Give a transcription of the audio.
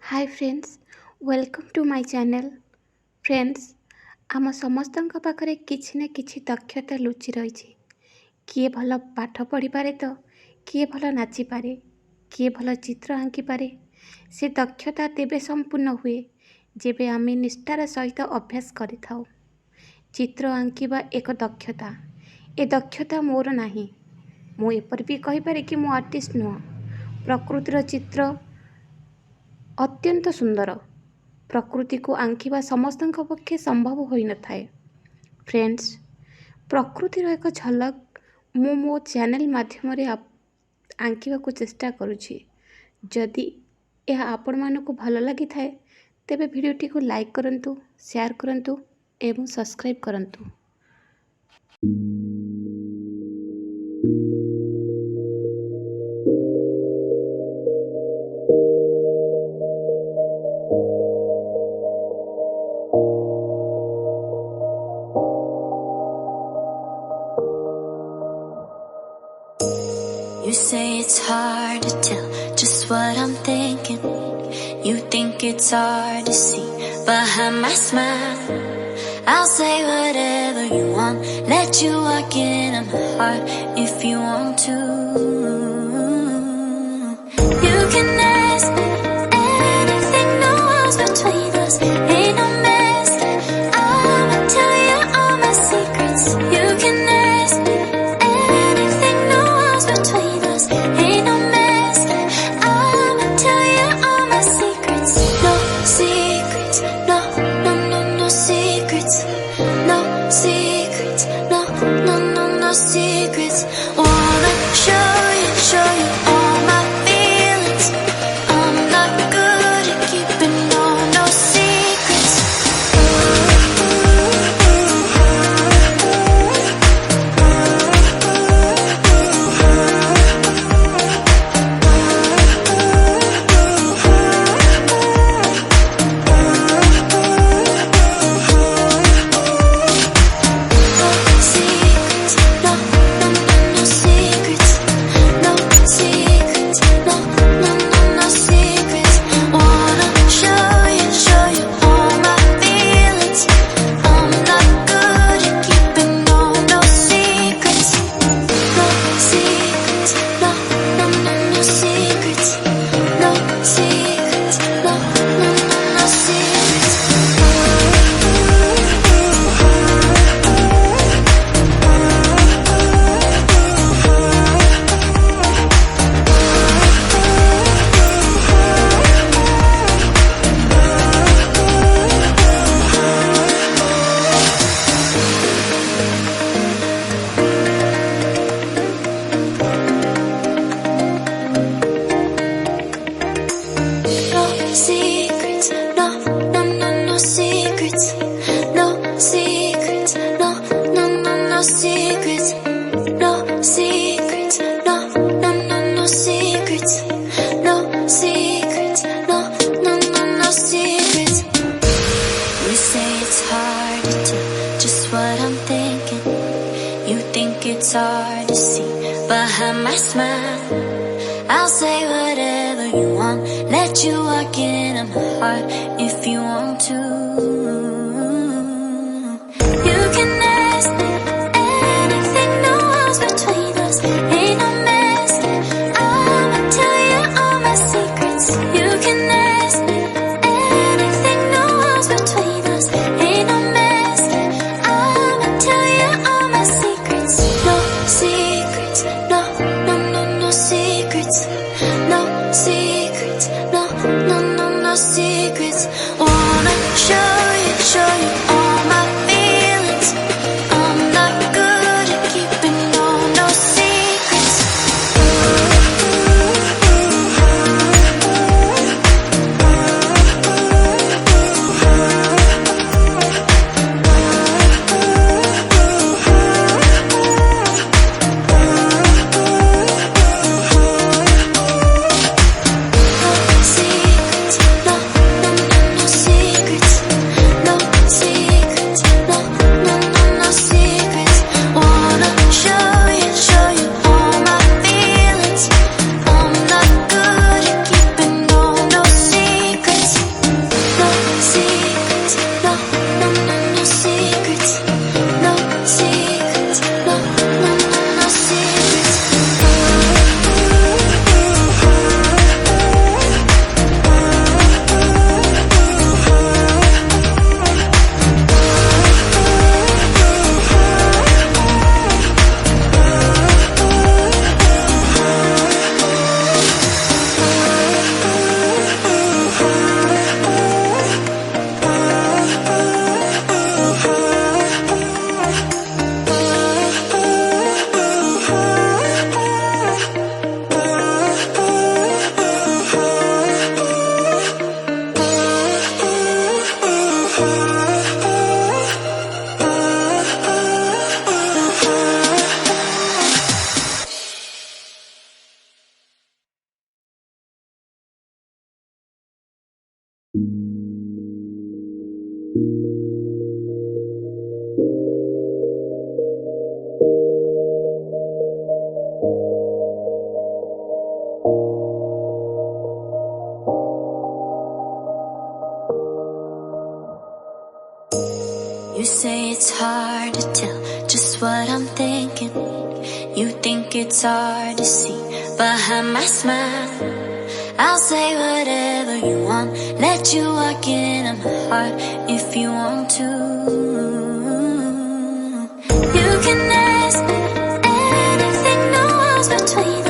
Hi friends, welcome to my channel. Friends, आम समस्तଙ୍କ पाखरे किछि न किछि दक्षता लुचि रही। किए भल पाठ पढ़ी पारे तो किए भल नाची पारे, किए भल चित्र आंकी पारे। से दक्षता तेबे संपूर्ण हुए जेबे आमे निष्ठार सहित अभ्यास करिथाउ। चित्र आंकिबा एक दक्षता। ए दक्षता मोर नाही। मु एपर भी कहि पारे कि मु आर्टिस्ट नुह। प्रकृतिर चित्र अत्यंत सुंदर। प्रकृति को आंकिबा समस्तଙ୍କ पक्षे संभव होई न थाए। फ्रेंड्स, प्रकृतिर एक झलक मु मो चैनल माध्यम रे आंकिबा को चेष्टा करूछि। जदि यह आपण मानको भल लागि थाए तेबे भिडियोटी को लाइक करंतु, शेयर करंतु एवं सब्सक्राइब करंतु। You say it's hard to tell just what I'm thinking. You think it's hard to see behind my smile. I'll say whatever you want, let you walk in on my heart if you want to. You can ask me anything, no walls between us, ain't no mess. I'ma tell you all my secrets. You can ask me anything, no walls between us, ain't no mess. I'ma tell you all my secrets. No secrets, no, no, no, no secrets. No secrets, no, no, no, no secrets. Wanna show you all my feelings. I'm not good at keeping no secrets. It's hard to see behind my smile. I'll say whatever you want, let you walk in on my heart if you want to. You can ask me anything, no walls between us, ain't no mess. I'ma tell you all my secrets. You can ask me anything, no walls between us, ain't no mess. I'ma tell you all my secrets. No secrets, no, no, no, no secrets. No secrets, no, no, no, no secrets. Wanna show you all my feelings. I'm not good at keeping no secrets. No secrets, no. You say it's hard to tell just what I'm thinking. You think it's hard to see behind my smile. I'll say whatever you want, let you walk into my heart if you want to. You can ask me anything, no walls between